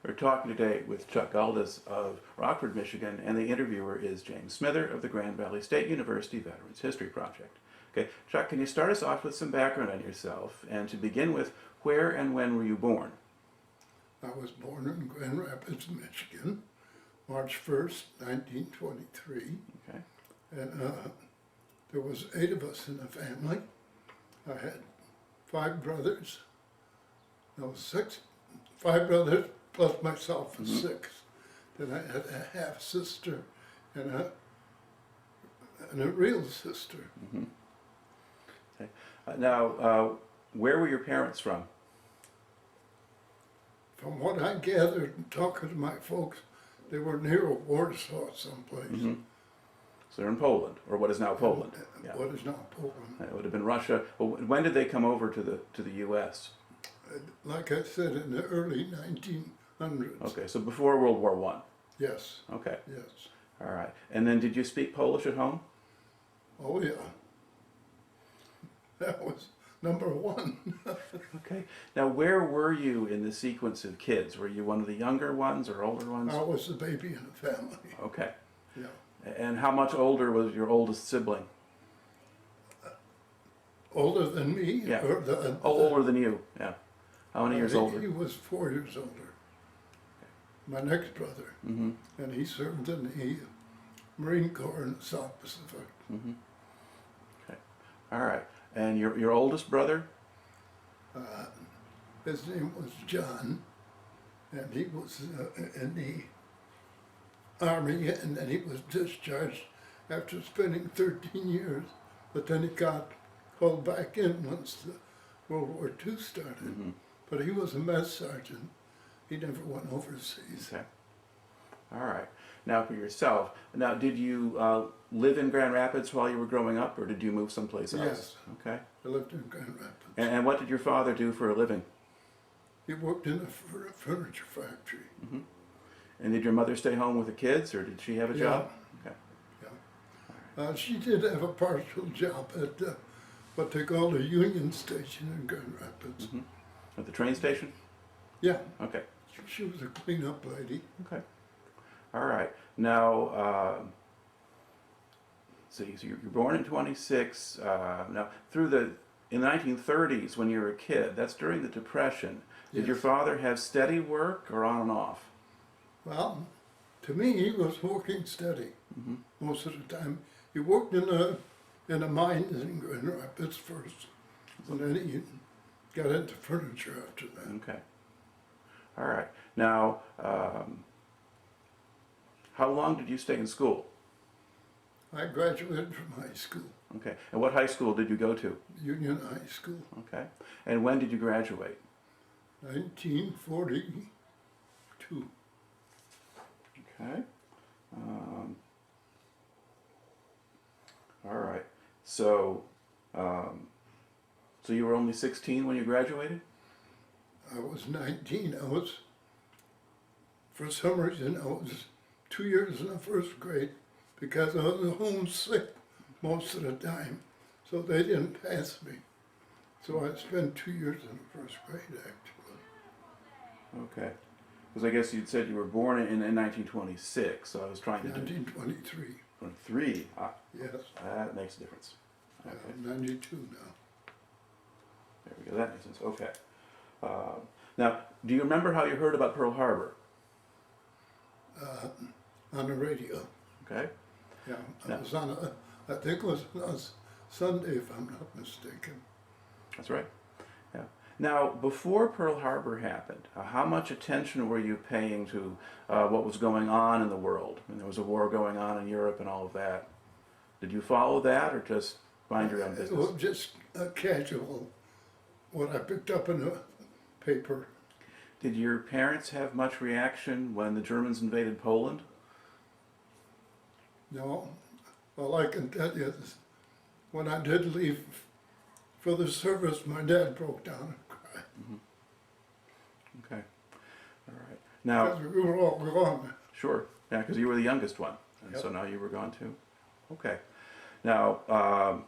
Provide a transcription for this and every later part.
We're talking today with Chuck Galdis of Rockford, Michigan, and the interviewer is James Smither of the Grand Valley State University Veterans History Project. Okay, Chuck, can you start us off with some background on yourself, and to begin with, where and when were you born? I was born in Grand Rapids, Michigan, March 1st, 1923. Okay. And there was 8 of us in the family. I had 5 brothers. No, 5 brothers plus myself was 6. Then I had a half sister and a real sister. Okay. Now, where were your parents from? From what I gathered and talking to my folks, they were near Warsaw someplace. So they're in Poland, or what is now Poland. Yeah. What is now Poland. It would have been Russia. Well, when did they come over to the U.S.? Like I said, in the early 1900s. Okay, so before World War I. Yes. Okay. Yes. All right. And then did you speak Polish at home? Oh yeah. That was number 1. Okay. Now, where were you in the sequence of kids? Were you one of the younger ones or older ones? I was the baby in the family. Okay. Yeah. And how much older was your oldest sibling? Older than me? Yeah. Or the, older than you. Yeah. How many years older? He was 4 years older. My next brother. And he served in the Marine Corps in the South Pacific. Okay. All right. And your oldest brother? His name was John, and he was in the Army, and then he was discharged after spending 13 years, but then he got called back in once the World War II started. But he was a mess sergeant. He never went overseas. Okay. All right. Now for yourself, now did you live in Grand Rapids while you were growing up, or did you move someplace else? Yes. Okay. I lived in Grand Rapids. And what did your father do for a living? He worked in a furniture factory. And did your mother stay home with the kids, or did she have a job? Okay. Yeah. She did have a partial job at what they call the Union Station in Grand Rapids. At the train station? Yeah. Okay. She was a cleanup lady. Okay. All right. Now, so you're born in 26. Now, in the 1930s, when you were a kid, that's during the Depression. Did Yes. your father have steady work or on and off? Well, to me, he was working steady most of the time. He worked in a mine in Grand Rapids first, and then he got into furniture after that. Okay. All right. Now, how long did you stay in school? I graduated from high school, Okay. And what high school did you go to? Union High School, Okay. And when did you graduate? 1942. Okay. All right. So, so you were only 16 when you graduated? I was 19. For some reason, I was 2 years in the first grade because I was homesick most of the time. So they didn't pass me. So I spent 2 years in the first grade, actually. Okay. Because I guess you'd said you were born in 1926, so I was trying to 1923. 23. Ah, Yes. that makes a difference. Okay. I'm 92 now. There we go. That makes sense. Okay. Now, do you remember how you heard about Pearl Harbor? On the radio. Okay. Yeah, I Yeah. was on I think it was on Sunday, if I'm not mistaken. That's right. Yeah. Now, before Pearl Harbor happened, how much attention were you paying to what was going on in the world? I mean, there was a war going on in Europe and all of that. Did you follow that, or just mind your own It business? was just casual, what I picked up in the paper. Did your parents have much reaction when the Germans invaded Poland? No, all I can tell you is when I did leave for the service, my dad broke down and cried. Okay. All right. Now, Because we were all gone. sure. Yeah, because you were the youngest one, and Yep. so now you were gone too. Okay. Now, so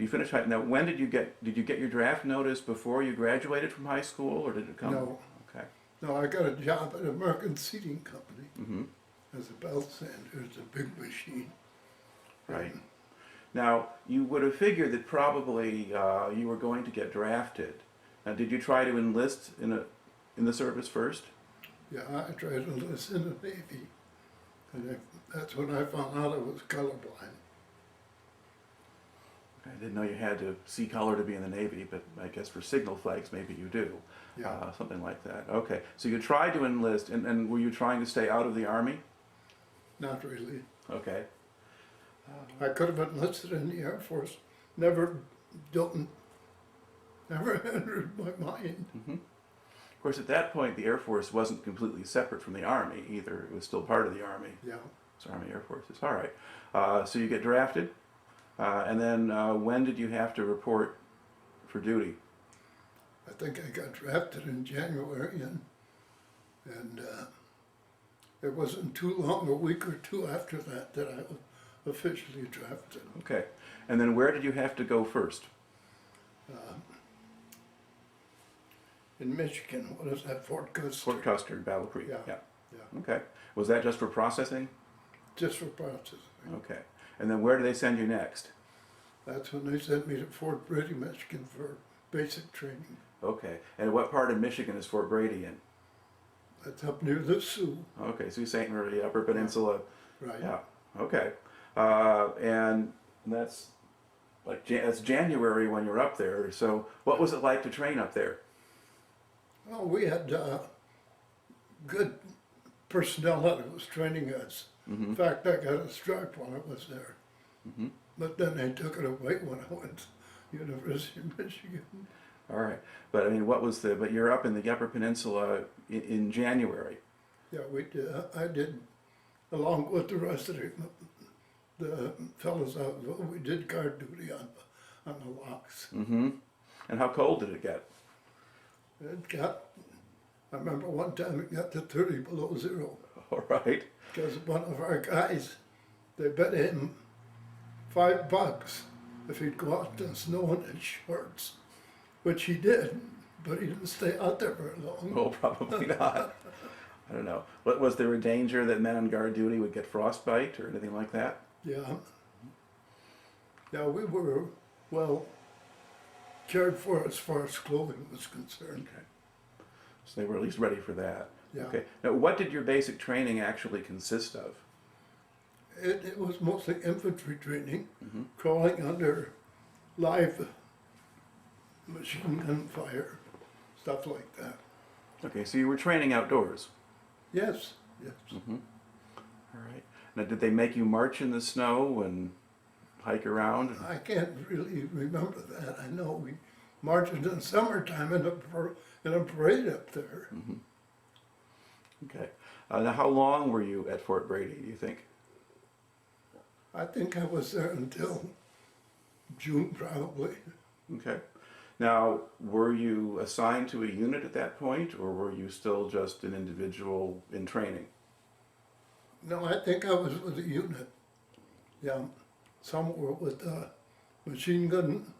you finished high. Now, when did you get your draft notice before you graduated from high school, or did it come? No. Okay. No, I got a job at an American Seating Company Mm-hmm. as a belt sander. It's a big machine. Right. Now, you would have figured that probably you were going to get drafted. Now, did you try to enlist in the service first? Yeah, I tried to enlist in the Navy, and that's when I found out I was colorblind. I didn't know you had to see color to be in the Navy, but I guess for signal flags maybe you do. Yeah. Something like that. Okay, so you tried to enlist, and were you trying to stay out of the Army? Not really. Okay. I could have enlisted in the Air Force. Never entered my mind. Mm-hmm. Of course, at that point, the Air Force wasn't completely separate from the Army either. It was still part of the Army. Yeah. It's Army Air Forces. All right. So you get drafted, and then when did you have to report for duty? I think I got drafted in January, and it wasn't too long, a week or two after that, that I was officially drafted. Okay. And then where did you have to go first? In Michigan, what is that, Fort Custer? Fort Custer, Battle Creek. Yeah. Yeah. Yeah, Okay. Was that just for processing? just for processing. Okay. And then where do they send you next? That's when they sent me to Fort Brady, Michigan for basic training. Okay. And what part of Michigan is Fort Brady in? That's up near the Sioux. Okay. Sault Ste. Marie, Upper Peninsula. Right. Yeah. Okay. And that's that's January when you're up there. So what was it like to train up there? Well, we had good personnel that was training us. Mm-hmm. In fact, I got a stripe while I was there. Mm-hmm. But then they took it away when I went to University of Michigan. All right. But I mean, but you're up in the Upper Peninsula in January. Yeah, we did. I did, along with the rest of the fellows out. We did guard duty on the locks. Mm-hmm. And how cold did it get? It got. I remember one time it got to 30 below zero All right. because one of our guys, they bet him $5 if he'd go out in the snow in his shorts, which he did, but he didn't stay out there very long. Oh, probably not. I don't know. What was there a danger that men on guard duty would get frostbite or anything like that? Yeah. Yeah, we were well cared for as far as clothing was concerned. Okay. So they were at least ready for that. Yeah. Okay. Now, what did your basic training actually consist of? It was mostly infantry training, Mm-hmm. crawling under live machine gun fire, stuff like that. Okay, so you were training outdoors. Yes, yes. Mm-hmm. All right. Now, did they make you march in the snow and hike around? I can't really remember that. I know we marched in the summertime in a parade up there. Mm-hmm. Okay. Now, how long were you at Fort Brady, do you think? I think I was there until June, probably. Okay. Now, were you assigned to a unit at that point, or were you still just an individual in training? No, I think I was with a unit. Yeah, some were with the machine gun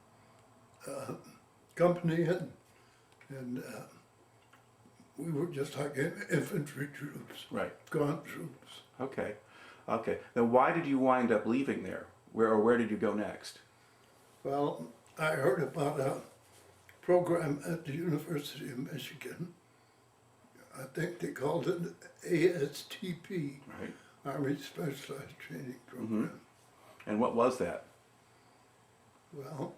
company, and we were just like infantry troops, Right. ground troops. Okay. Okay. Then why did you wind up leaving there? Where did you go next? Well, I heard about a program at the University of Michigan. I think they called it ASTP, Right. Army Specialized Training Program. And what was that? Well,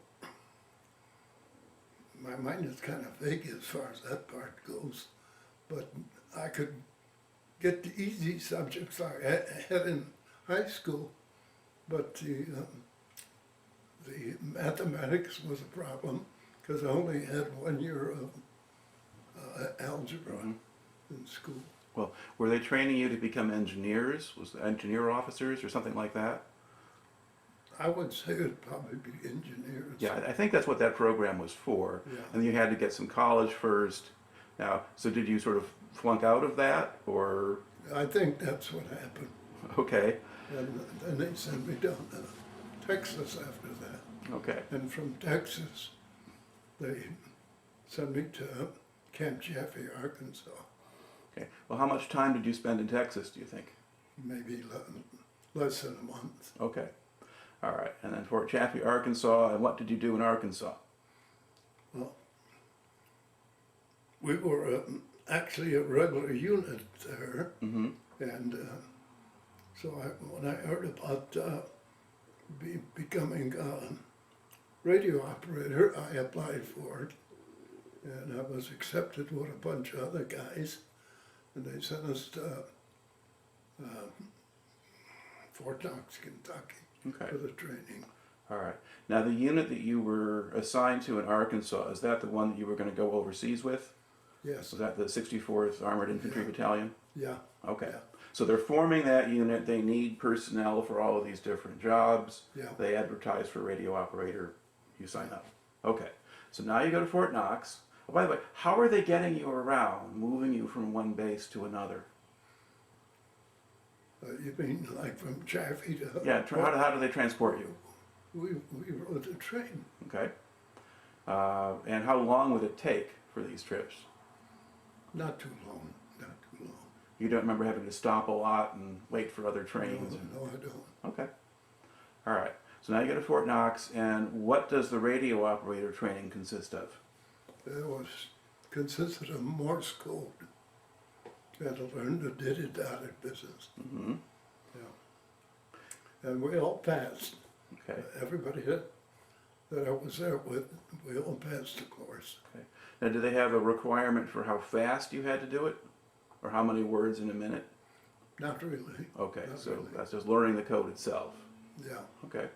my mind is kind of vague as far as that part goes, but I could get the easy subjects I had in high school, but the mathematics was a problem because I only had 1 year of algebra in school. Well, were they training you to become engineers? Was it engineer officers or something like that? I would say it'd probably be engineers. Yeah, I think that's what that program was for. Yeah. And you had to get some college first. Now, so did you sort of flunk out of that, or? I think that's what happened. Okay. And then they sent me down to Texas after that. Okay. And from Texas, they sent me to Camp Chaffee, Arkansas. Okay. Well, how much time did you spend in Texas, do you think? maybe less than a month. Okay. All right. And then Fort Chaffee, Arkansas. And what did you do in Arkansas? Well, we were actually a regular unit there, Mm-hmm. and so when I heard about becoming a radio operator, I applied for it, and I was accepted with a bunch of other guys, and they sent us to Fort Knox, Kentucky, Okay. for the training. All right. Now, the unit that you were assigned to in Arkansas, is that the one that you were going to go overseas with? Yes. Was that the 64th Armored Infantry Battalion? Yeah. Okay. Yeah. So they're forming that unit. They need personnel for all of these different jobs. Yeah. They advertise for radio operator. You sign up. Okay. So now you go to Fort Knox. Oh, by the way, how are they getting you around, moving you from one base to another? You mean like from Chaffee to? Yeah. How do they transport you? We rode the train. Okay. And how long would it take for these trips? Not too long. Not too long. You don't remember having to stop a lot and wait for other trains? No, I don't. Okay. All right. So now you go to Fort Knox, and what does the radio operator training consist of? It consisted of Morse code. You had to learn the dotted business. Mm-hmm. Yeah. And we all passed. Okay. Everybody that I was there with, we all passed the course. Okay. Now, do they have a requirement for how fast you had to do it, or how many words in a minute? Not really. Okay. Not So really. that's just learning the code itself. Yeah. Okay.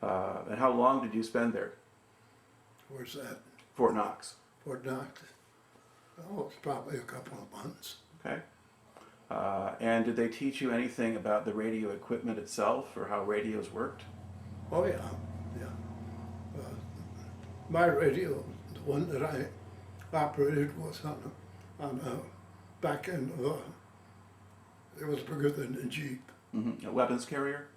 And how long did you spend there? Where's that? Fort Knox. Fort Knox. Oh, it's probably a couple of months. Okay. And did they teach you anything about the radio equipment itself, or how radios worked? Oh yeah, yeah. My radio, the one that I operated, was on a back end of it was bigger than a Jeep. Mm-hmm. A weapons carrier?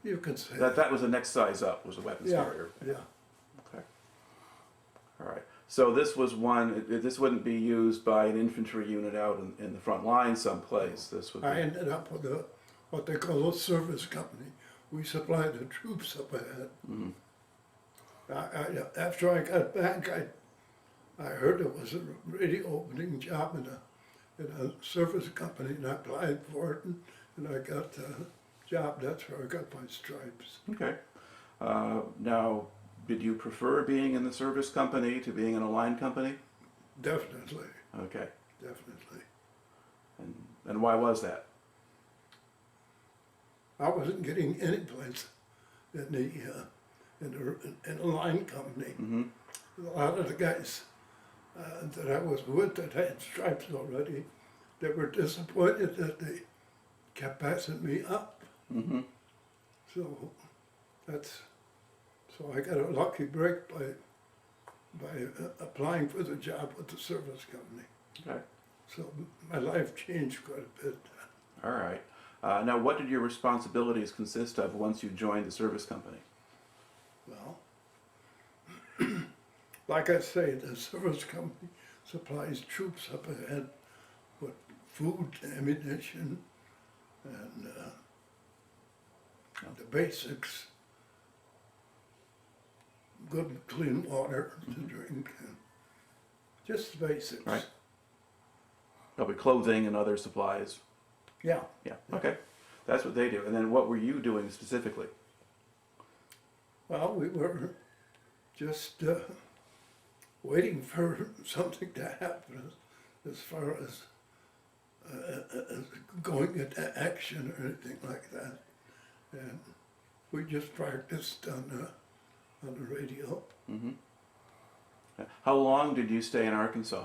You can say That was the next size up, was a weapons Yeah, carrier. yeah. Okay. All right. So this was one. This wouldn't be used by an infantry unit out in the front line someplace. This would. I ended up with what they call a service company. We supplied the troops up ahead. Mm-hmm. After I got back, I heard there was a radio opening job in a service company, and I applied for it, and I got the job. That's where I got my stripes. Okay. Now, did you prefer being in the service company to being in a line company? Definitely, Okay. definitely. And why was that? I wasn't getting any place in a line company. Mm-hmm. A lot of the guys that I was with that had stripes already, they were disappointed that they kept passing me up. Mm-hmm. So so I got a lucky break by applying for the job with the service company. Okay. So my life changed quite a bit. All right. Now, what did your responsibilities consist of once you joined the service company? Well, like I say, the service company supplies troops up ahead with food, ammunition, and the basics. Good, clean water to drink, and just the basics. Right. Probably clothing and other supplies. Yeah. Yeah. Okay. That's what they do. And then what were you doing specifically? Well, we were just waiting for something to happen as far as going into action or anything like that. And we just practiced on the radio. Mm-hmm. How long did you stay in Arkansas?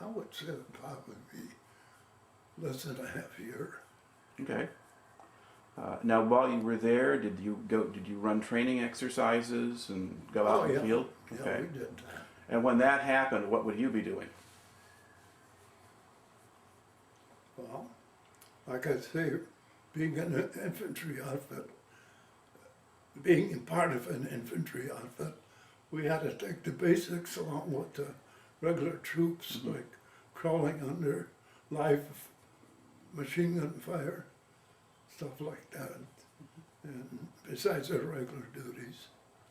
I would say it'd probably be less than a half year. Okay. Now, while you were there, did you run training exercises and go out in the field? Yeah, we did that. And when that happened, what would you be doing? Well, like I say, being in an infantry outfit, being part of an infantry outfit, we had to take the basics along with the regular troops, like crawling under live machine gun fire, stuff like that, and besides their regular duties.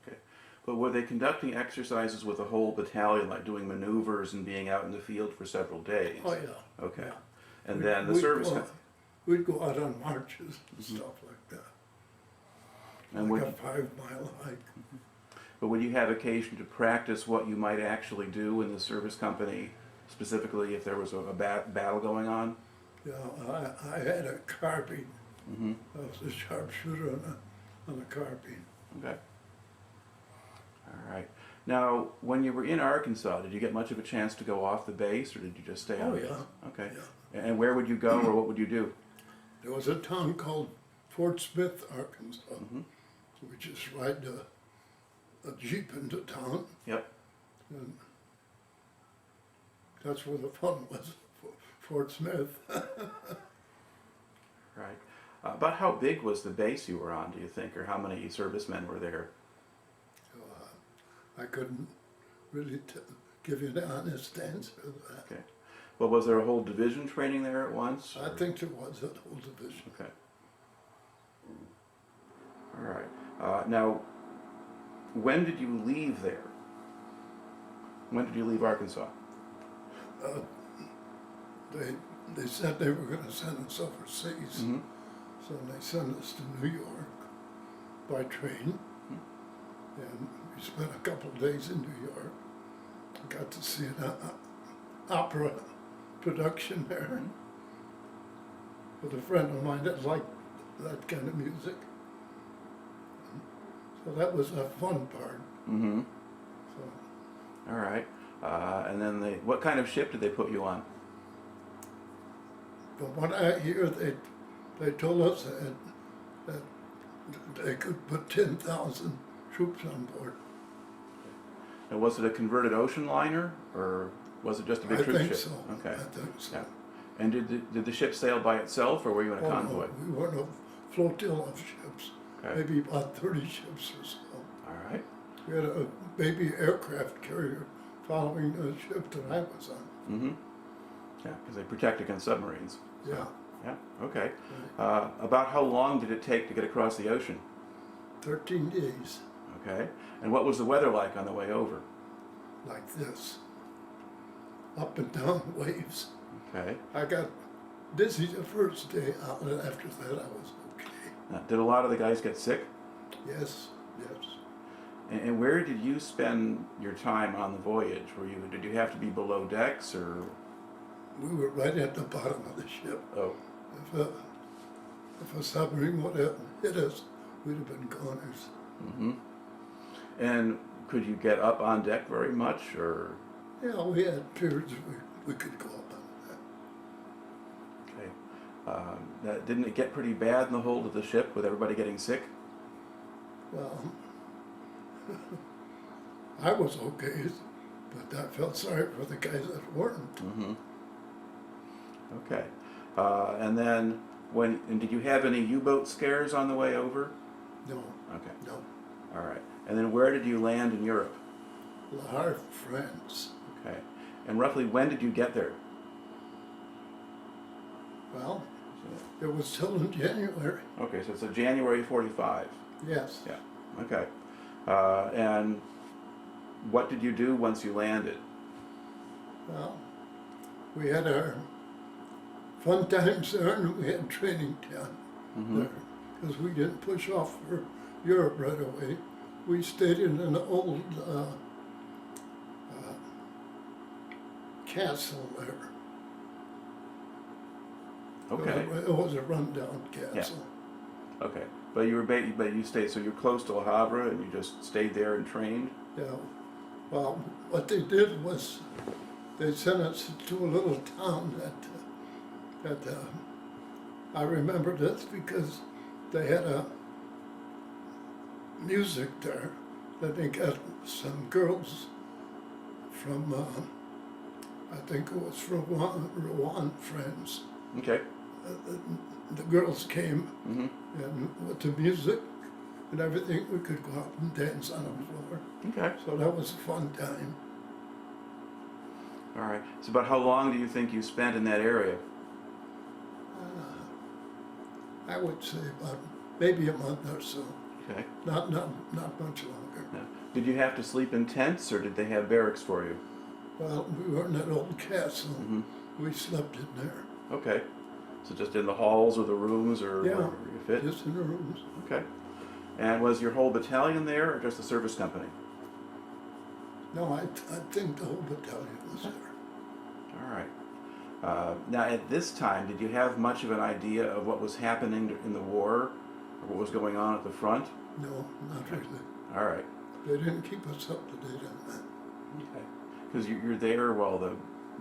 Okay. But were they conducting exercises with the whole battalion, like doing maneuvers and being out in the field for several days? Oh, yeah. Okay. Yeah. And then the service... We'd go out on marches and stuff like that. And like would, a 5-mile hike. but would you have occasion to practice what you might actually do in the service company, specifically if there was a battle going on? Yeah, I had a carbine. I was a sharpshooter on a carbine. Okay. All right. Now, when you were in Arkansas, did you get much of a chance to go off the base, or did you just stay on Oh, base? yeah. Okay. Yeah. And where would you go, or what would you do? There was a town called Fort Smith, Arkansas. We just ride a Jeep into town, Yep. and that's where the fun was, Fort Smith. Right. About how big was the base you were on, do you think, or how many servicemen were there? I couldn't really give you an honest answer to that. Okay. Well, was there a whole division training there at once? I or- think there was a whole division. Okay. All right. Now, when did you leave there? When did you leave Arkansas? They said they were going to send us overseas, so they sent us to New York by train, and we spent a couple of days in New York. Got to see an opera production there with a friend of mine that liked that kind of music. So that was a fun part. Mm-hmm. So All right. And then what kind of ship did they put you on? from what I hear, they told us that they could put 10,000 troops on board. And was it a converted ocean liner, or was it just a big troop think ship? so. Okay. I think so. Yeah. And did the ship sail by itself, or were you in a Oh, convoy? no, we were in a flotilla of ships, Okay. maybe about 30 ships or so. All right. We had a baby aircraft carrier following the ship that I was on. Mm-hmm. Yeah, because they protect against submarines. Yeah, Yeah. Okay. About how long did it take to get across the ocean? 13 days Okay. And what was the weather like on the way over? like this, up and down waves. Okay. I got dizzy the first day out, and after that I was okay. Did a lot of the guys get sick? Yes, yes. And where did you spend your time on the voyage? Did you have to be below decks, or? We were right at the bottom of the ship. Oh. If a submarine would have hit us, we'd have been goners. Mm-hmm. And could you get up on deck very much, or? Yeah, we had periods we could go up on that. Okay. Didn't it get pretty bad in the hold of the ship with everybody getting sick? Well, I was okay, but I felt sorry for the guys that weren't. Mm-hmm. Okay. And then, did you have any U-boat scares on the way over? No, Okay. no. All right. And then where did you land in Europe? La Havre, France. Okay. And roughly when did you get there? Well, it was still in January. Okay, so it's a January 45. Yes. Yeah. Okay. And what did you do once you landed? Well, we had our fun times there, and we had training down there because we didn't push off for Europe right away. We stayed in an old castle there. Okay. It was a rundown castle. Okay. But you stayed, so you're close to Havre, and you just stayed there and trained? Yeah. Well, what they did was they sent us to a little town that I remember this because they had a music there that they got some girls from, I think it was from Rouen, France. Okay. The girls came Mm-hmm. and with the music, and everything. We could go out and dance on the floor. Okay. So that was a fun time. All right. So about how long do you think you spent in that area? I would say about maybe a month or so. Okay. Not much longer. Now, did you have to sleep in tents, or did they have barracks for you? Well, we were in that old castle. Mm-hmm. We slept in there. Okay. So just in the halls or the rooms or Yeah, wherever you fit? just in the rooms. Okay. And was your whole battalion there, or just the service company? No, I think the whole battalion was there. All right. Now, at this time, did you have much of an idea of what was happening in the war, or what was going on at the front? No, not really. All right. They didn't keep us up to date on that. Okay. Because you're there while the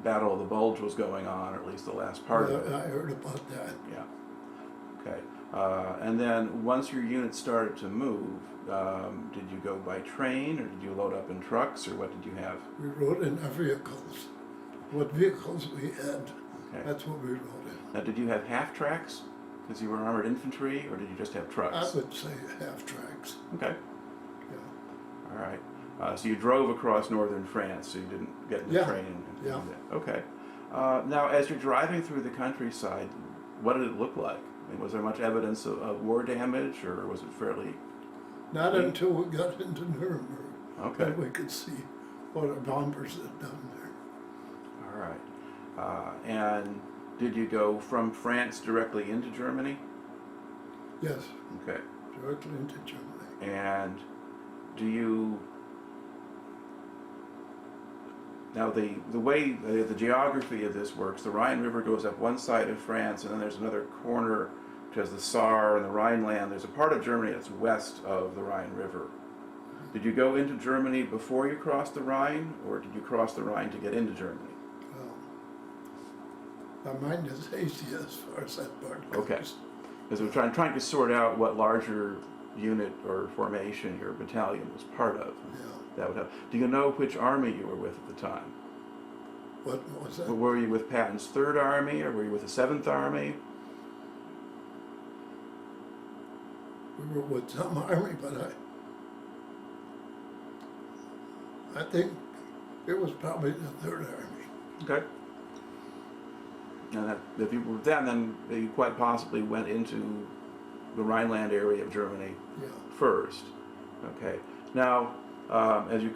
Battle of the Bulge was going on, or at least the last part of it. I heard about that. Yeah. Okay. And then once your unit started to move, did you go by train, or did you load up in trucks, or what did you have? We rode in our vehicles. What vehicles we had, Okay. that's what we rode in. Now, did you have half tracks, because you were armored infantry, or did you just have trucks? I would say half tracks. Okay. Yeah. All right. So you drove across northern France, so you didn't get in the Yeah. train. And Yeah. Okay. Now, as you're driving through the countryside, what did it look like? I mean, was there much evidence of war damage, or was it fairly... Not until we got into Nuremberg. Okay. Then we could see what our bombers had done there. All right. And did you go from France directly into Germany? Yes, Okay. directly into Germany. And do you... Now, the way the geography of this works, the Rhine River goes up one side of France, and then there's another corner which has the Saar and the Rhineland. There's a part of Germany that's west of the Rhine River. Did you go into Germany before you crossed the Rhine, or did you cross the Rhine to get into Germany? Well, my mind is hazy as far as that part goes. Okay. Because we're trying to sort out what larger unit or formation your battalion was part of. Yeah. That would help. Do you know which army you were with at the time? What was that? Were you with Patton's 3rd Army, or were you with the 7th Army? We were with some army, but I think it was probably the 3rd Army. Okay. And if you were then you quite possibly went into the Rhineland area of Germany Yeah. first. Okay. Now, as you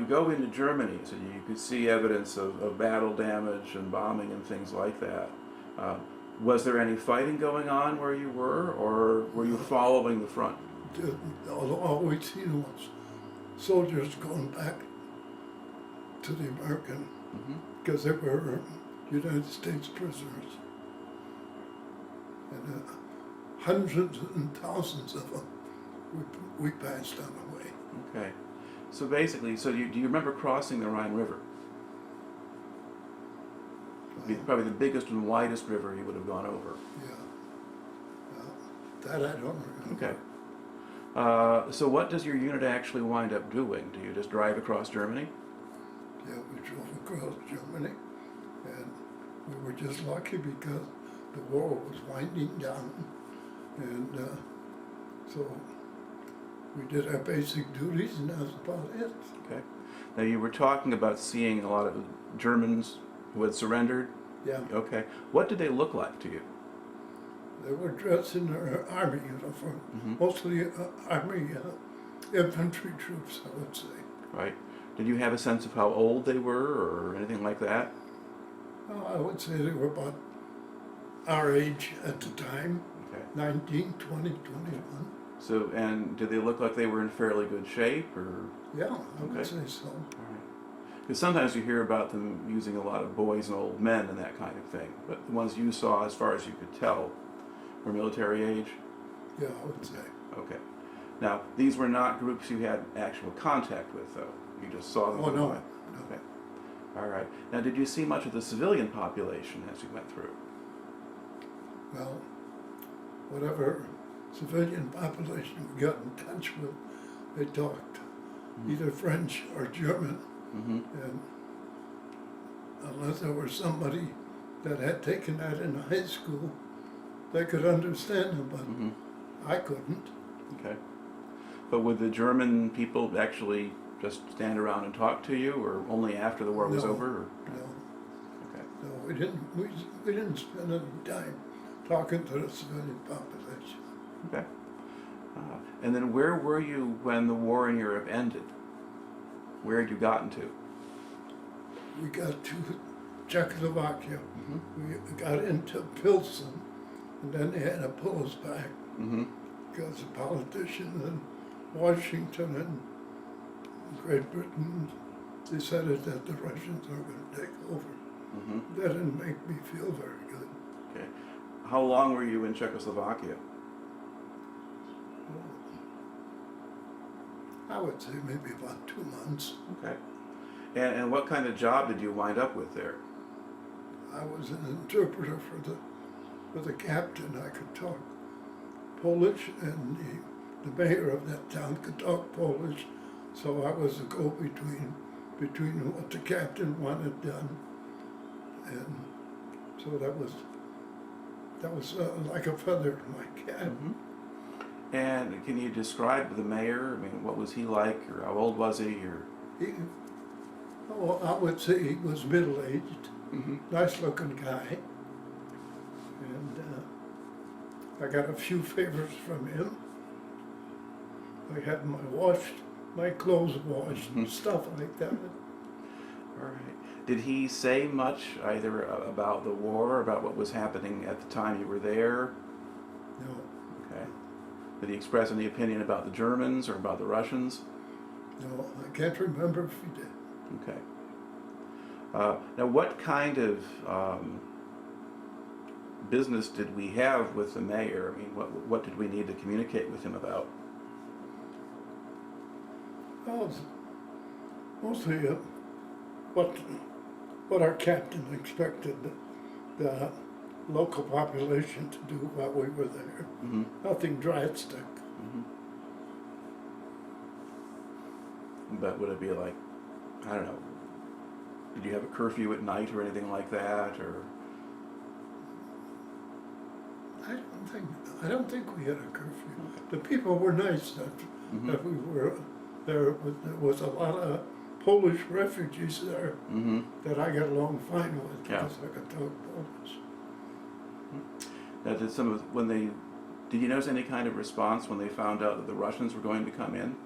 go into Germany, so you could see evidence of battle damage and bombing and things like that. Was there any fighting going on where you were, or were you following the front? All we'd seen was soldiers going back to the American, because they were United States prisoners. And hundreds and thousands of them we passed on the way. Okay. So basically, do you remember crossing the Rhine River? Probably the biggest and widest river you would have gone over. Yeah. That I don't remember. Okay. So what does your unit actually wind up doing? Do you just drive across Germany? Yeah, we drove across Germany, and we were just lucky because the war was winding down, and so we did our basic duties, and that's about it. Okay. Now you were talking about seeing a lot of Germans who had surrendered. Yeah, Okay. What did they look like to you? they were dressed in their army uniform, mostly army infantry troops, I would say. Right. Did you have a sense of how old they were, or anything like that? Well, I would say they were about our age at the time, Okay. 19, 20, 21. So, and did they look like they were in fairly good shape, or? Yeah, I would Okay. say so. Because sometimes you hear about them using a lot of boys and old men and that kind of thing. But the ones you saw, as far as you could tell, were military age? Yeah, I would say. Okay. Now, these were not groups you had actual contact with, though. You just saw them. Oh, no. online. Okay. All right. Now, did you see much of the civilian population as you went through? Well, whatever civilian population we got in touch with, they talked either French or German. And unless there was somebody that had taken that in high school, they could understand them, but I couldn't. Okay. But would the German people actually just stand around and talk to you, or only after the war was No. over? Or? No, Okay. no, we didn't spend any time talking to the civilian population. Okay. And then where were you when the war in Europe ended? Where had you gotten to? We got to Czechoslovakia. Mm-hmm. We got into Pilsen, and then they had to pull us back Mm-hmm. because the politicians in Washington and Great Britain decided that the Russians were going to take over. Mm-hmm. That didn't make me feel very good. Okay. How long were you in Czechoslovakia? I would say maybe about 2 months. Okay. And what kind of job did you wind up with there? I was an interpreter for the captain. I could talk Polish, and the mayor of that town could talk Polish, so I was the go-between between what the captain wanted done, and so that was like a feather in my cap. Mm-hmm. And can you describe the mayor? I mean, what was he like, or how old was he, or? I would say he was middle-aged, Mm-hmm. nice-looking guy, and I got a few favors from him. I had my clothes washed and stuff like that. All right. Did he say much either about the war, about what was happening at the time you were there? No, Okay. Did he express any opinion about the Germans or about the Russians? no, I can't remember if he did. Okay. Now, what kind of business did we have with the mayor? I mean, what did we need to communicate with him about? Well, it's mostly what our captain expected the local population to do while we were there. Mm-hmm. Nothing drastic. Mm-hmm. But would it be like, I don't know, did you have a curfew at night or anything like that, or? I don't think we had a curfew. The people were nice that Mm-hmm. that we were there. There was a lot of Polish refugees there Mm-hmm. that I got along fine with Yeah. because I could talk Polish. Now, did you notice any kind of response when they found out that the Russians were going to come in?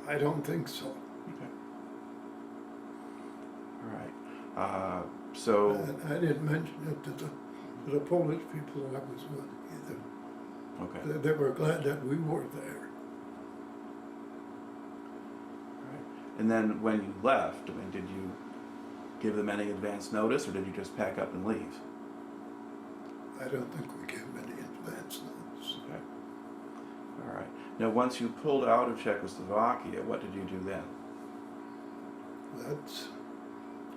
I don't think so. Okay. All right. So. And I didn't mention it to the Polish people I was with either. Okay. They were glad that we were there. All right. And then when you left, I mean, did you give them any advance notice, or did you just pack up and leave? I don't think we gave any advance notice. Okay. All right. Now, once you pulled out of Czechoslovakia, what did you do then?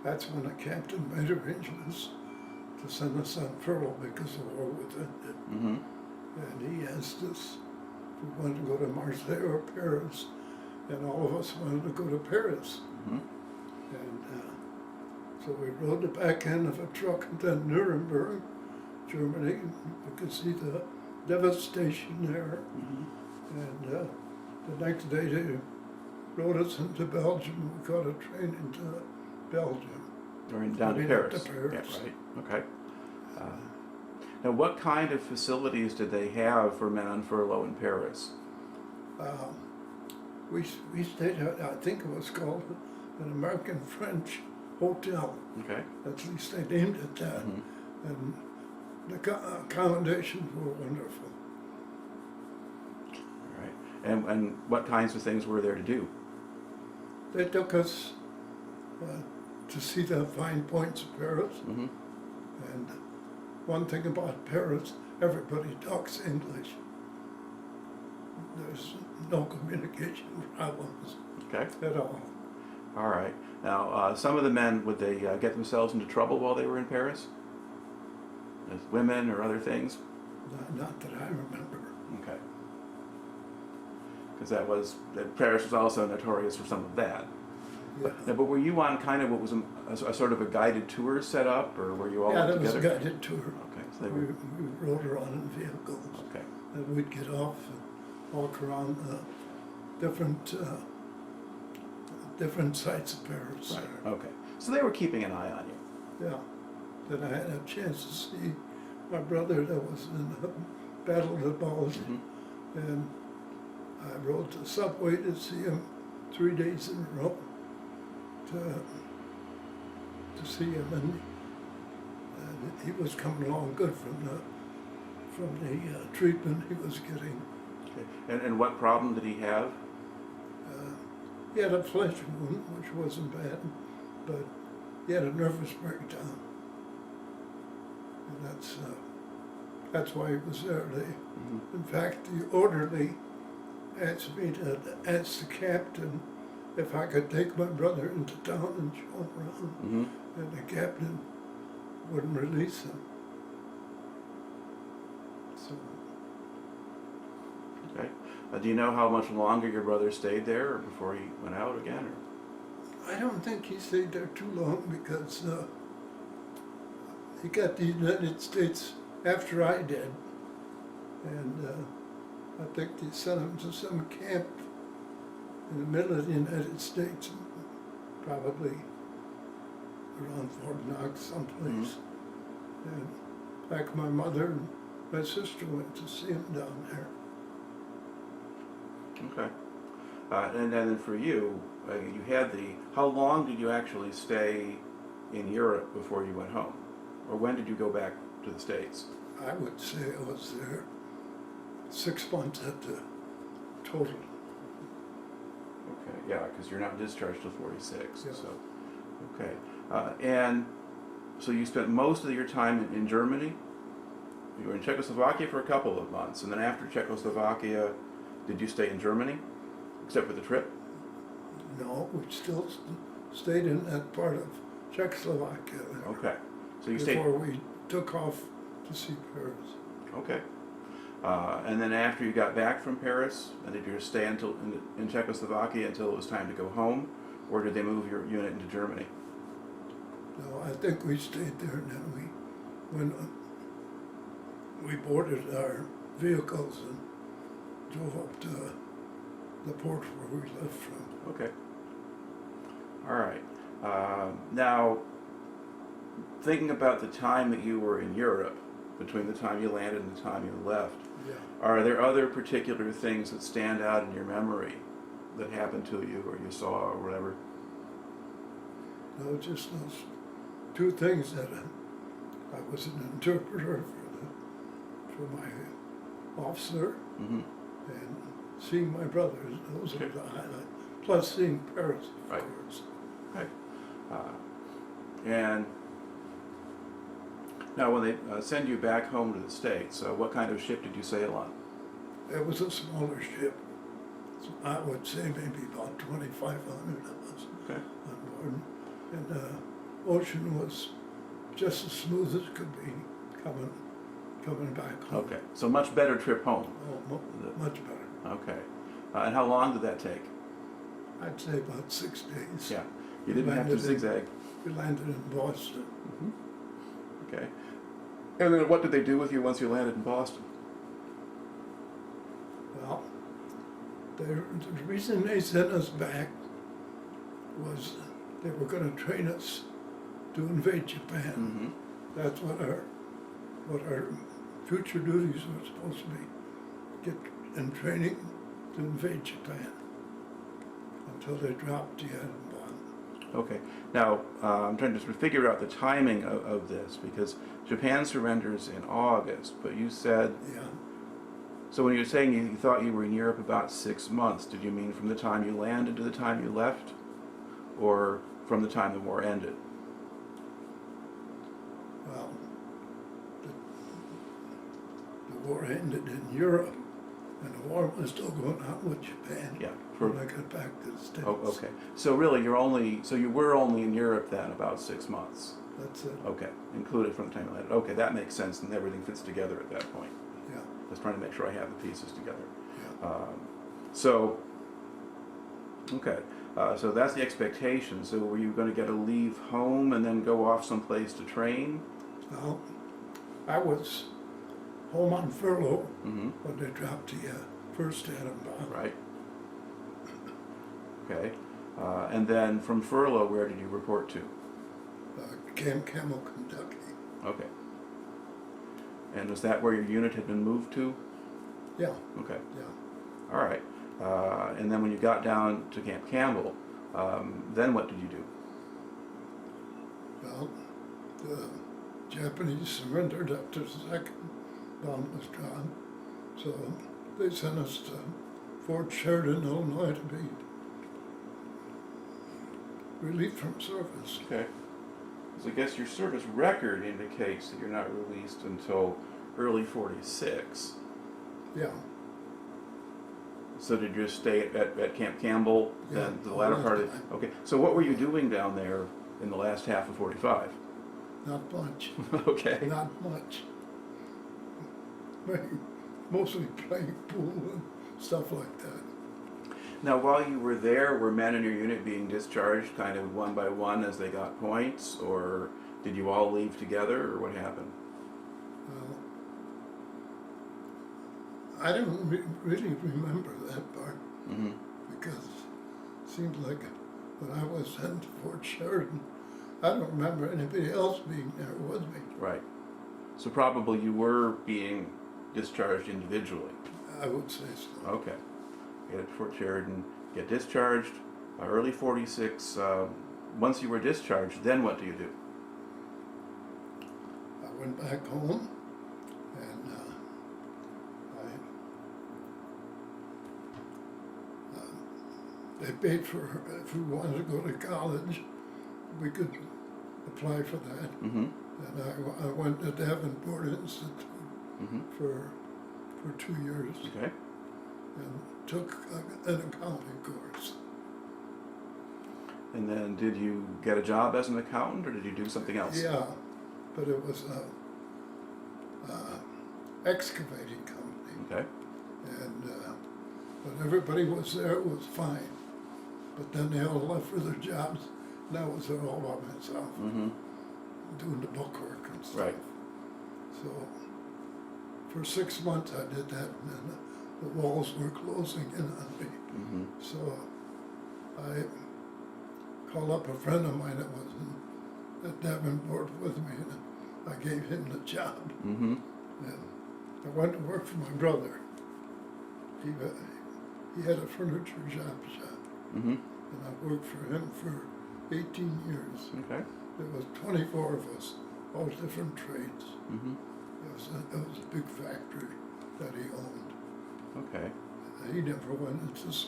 That's when the captain made arrangements to send us on furlough because the war was ended. Mm-hmm. And he asked us if we wanted to go to Marseille or Paris, and all of us wanted to go to Paris. Mm-hmm. And so we rode the back end of a truck into Nuremberg, Germany. We could see the devastation there. Mm-hmm. And the next day they rode us into Belgium. We caught a train into Belgium. Or down to Up Paris. to Paris. Yeah, right. Okay. Now, what kind of facilities did they have for men on furlough in Paris? We stayed at, I think it was called an American-French hotel. Okay. At least they named it that. Mm-hmm. And the accommodations were wonderful. All right. And what kinds of things were there to do? They took us to see the fine points of Paris. Mm-hmm. And one thing about Paris, everybody talks English. There's no communication problems Okay. at all. All right. Now, some of the men, would they get themselves into trouble while they were in Paris? With women or other things? Not that I remember. Okay. Because Paris was also notorious for some of that. Yeah, But were you on kind of what was a sort of a guided tour set up, or were you all that together? was a guided tour. Okay, So they We, were, we rode around in vehicles, okay. and we'd get off and walk around different different sites of Paris. Right. Okay. So they were keeping an eye on you. Yeah. Then I had a chance to see my brother that was in the Battle of Bulge, and I rode the subway to see him 3 days in a row to see him, and he was coming along good from the treatment he was getting. Okay. And what problem did he have? He had a flesh wound, which wasn't bad, but he had a nervous breakdown, and that's why he was there. In fact, the orderly asked me to ask the captain if I could take my brother into town and show him around, and the captain wouldn't release him. So. Okay. Do you know how much longer your brother stayed there or before he went out again? Or? I don't think he stayed there too long because he got to the United States after I did, and I think they sent him to some camp in the middle of the United States, probably around Fort Knox someplace. And back my mother and my sister went to see him down there. Okay. And then for you, you had how long did you actually stay in Europe before you went home? Or when did you go back to the States? I would say I was there 6 months at the total. Okay, yeah, because you're not discharged till 46. Yeah. So, okay. And so you spent most of your time in Germany? You were in Czechoslovakia for a couple of months, and then after Czechoslovakia, did you stay in Germany, except for the trip? No, we still stayed in that part of Czechoslovakia there Okay. So you stayed. before we took off to see Paris. Okay. And then after you got back from Paris, did you stay in Czechoslovakia until it was time to go home, or did they move your unit into Germany? No, I think we stayed there, and then when we boarded our vehicles and drove up to the port where we left from. Okay. All right. Now, thinking about the time that you were in Europe, between the time you landed and the time you left, Yeah. are there other particular things that stand out in your memory that happened to you or you saw or whatever? No, just those two things that I was an interpreter for my officer, and seeing my brothers. Those are the highlights. Plus seeing Paris, of Right. course. Okay. And now when they send you back home to the States, what kind of ship did you sail on? It was a smaller ship. So I would say maybe about 2,500 of us Okay. on board. And the ocean was just as smooth as could be coming back home. Okay. So much better trip home. Oh, much better. Okay. And how long did that take? I'd say about 6 days. Yeah. You didn't have to Landed in- zigzag. We landed in Boston. Okay. And then what did they do with you once you landed in Boston? Well, the reason they sent us back was they were going to train us to invade Japan. That's what our future duties were supposed to be. Get in training to invade Japan until they dropped the atom bomb. Okay. Now, I'm trying to sort of figure out the timing of this, because Japan surrenders in August, but you said, Yeah. so when you were saying you thought you were in Europe about 6 months, did you mean from the time you landed to the time you left, or from the time the war ended? Well, the war ended in Europe, and the war was still going on with Japan. Yeah. When I got back to the States. Oh, okay. So really, you were only in Europe then about 6 months. That's it. Okay, included from the time you landed. Okay, that makes sense, and everything fits together at that point. Yeah. Just trying to make sure I have the pieces together. Yeah. Okay, so that's the expectation. So were you going to get a leave home and then go off someplace to train? Well, I was home on furlough Mm-hmm. when they dropped the first atom bomb. Right. Okay. And then from furlough, where did you report to? Camp Campbell, Kentucky. Okay. And was that where your unit had been moved to? Yeah, Okay. yeah. All right. And then when you got down to Camp Campbell, then what did you do? Well, the Japanese surrendered after the second bomb was dropped, so they sent us to Fort Sheridan, Illinois, to be relieved from service. Okay. So I guess your service record indicates that you're not released until early 46. Yeah, So did you stay at Camp Campbell Yeah, then the all latter that part of time. Okay. So what were you doing down there in the last half of 45? not much, Okay. not much. Mostly playing pool and stuff like that. Now, while you were there, were men in your unit being discharged kind of one by one as they got points, or did you all leave together, or what happened? Well, I don't really remember that part Mm-hmm. because it seemed like when I was sent to Fort Sheridan, I don't remember anybody else being there with me. Right. So probably you were being discharged individually. I would say so. Okay. Get at Fort Sheridan, get discharged, early 46. Once you were discharged, then what do you do? I went back home and they paid for, if we wanted to go to college, we could apply for that. Mm-hmm. And I went to Davenport Institute Mm-hmm. for 2 years Okay. and took an accounting course. And then did you get a job as an accountant, or did you do something else? Yeah, but it was a excavating company. Okay. And when everybody was there, it was fine. But then they all left for their jobs, and I was there all by myself, Mm-hmm. doing the bookwork and stuff. Right. So for 6 months I did that, and then the walls were closing in on me. Mm-hmm. So I called up a friend of mine that was at Davenport with me, and I gave him the job. Mm-hmm. And I went to work for my brother. He had a furniture shop, Mm-hmm. and I worked for him for 18 years. Okay. There was 24 of us, all different trades. Mm-hmm. It was a big factory that he owned. Okay. He never went into service,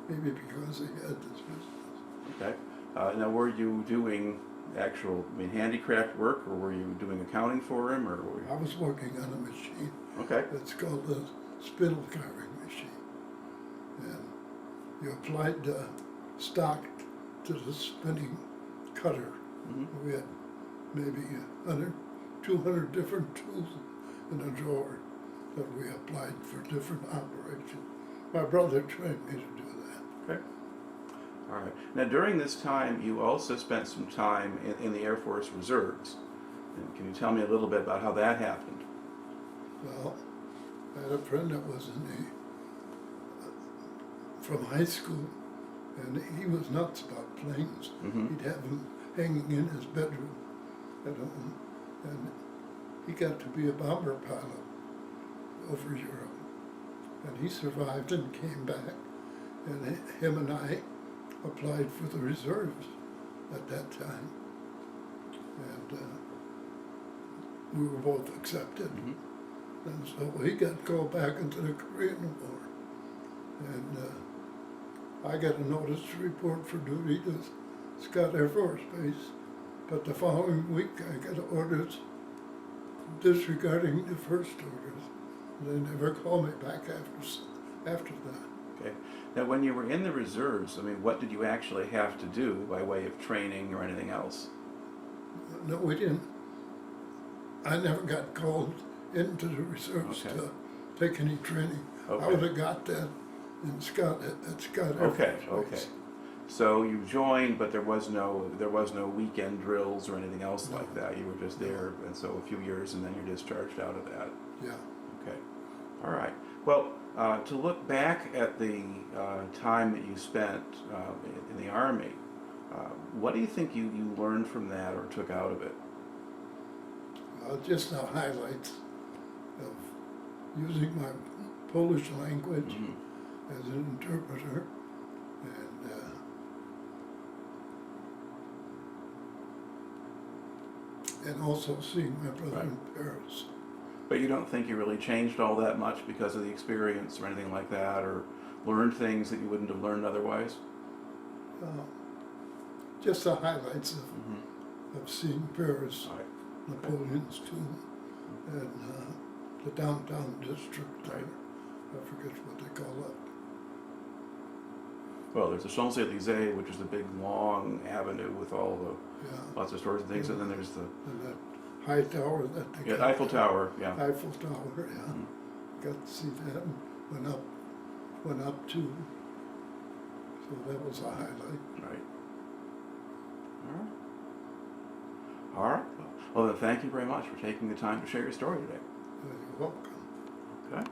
maybe because he had this business. Okay. Now, were you doing actual, handicraft work, or were you doing accounting for him, or were I was working on a machine. Okay. It's called the spindle carving machine. And you applied the stock to the spinning cutter. Mm-hmm. We had maybe 100, 200 different tools in a drawer that we applied for different operations. My brother trained me to do that. Okay. All right. Now, during this time, you also spent some time in the Air Force Reserves. And can you tell me a little bit about how that happened? Well, I had a friend that was from high school, and he was nuts about planes. Mm-hmm. He'd have them hanging in his bedroom at home, and he got to be a bomber pilot over Europe. And he survived and came back, and him and I applied for the reserves at that time. And we were both accepted. Mm-hmm. And so he got to go back into the Korean War. And I got a notice to report for duty to Scott Air Force Base. But the following week I got orders disregarding the first orders. They never called me back after that. Okay. Now, when you were in the reserves, what did you actually have to do by way of training or anything else? No, we didn't. I never got called into the reserves Okay. to take any training. Okay. I would have got that in Scott at Scott Air Okay. Force Okay. Base. So you joined, but there was no weekend drills or anything else like that. You were just there, and so a few years, and then you're discharged out of that. Yeah. Okay. All right. Well, to look back at the time that you spent in the Army, what do you think you learned from that or took out of it? Just the highlights of using my Polish language as an interpreter, and also seeing my brother in Paris. But you don't think you really changed all that much because of the experience or anything like that, or learned things that you wouldn't have learned otherwise? Just the highlights of seeing Paris, Right. Napoleon's tomb, and the downtown district there. I forget what they call it. Well, there's the Champs-Élysées, which is the big long avenue with all the lots of stores and things, and then there's the And that high tower that they got Eiffel there. Tower. Yeah. Eiffel Tower, yeah. Got to see that and went up too. So that was a highlight. Right. All right. Well, then thank you very much for taking the time to share your story today. You're welcome. Okay.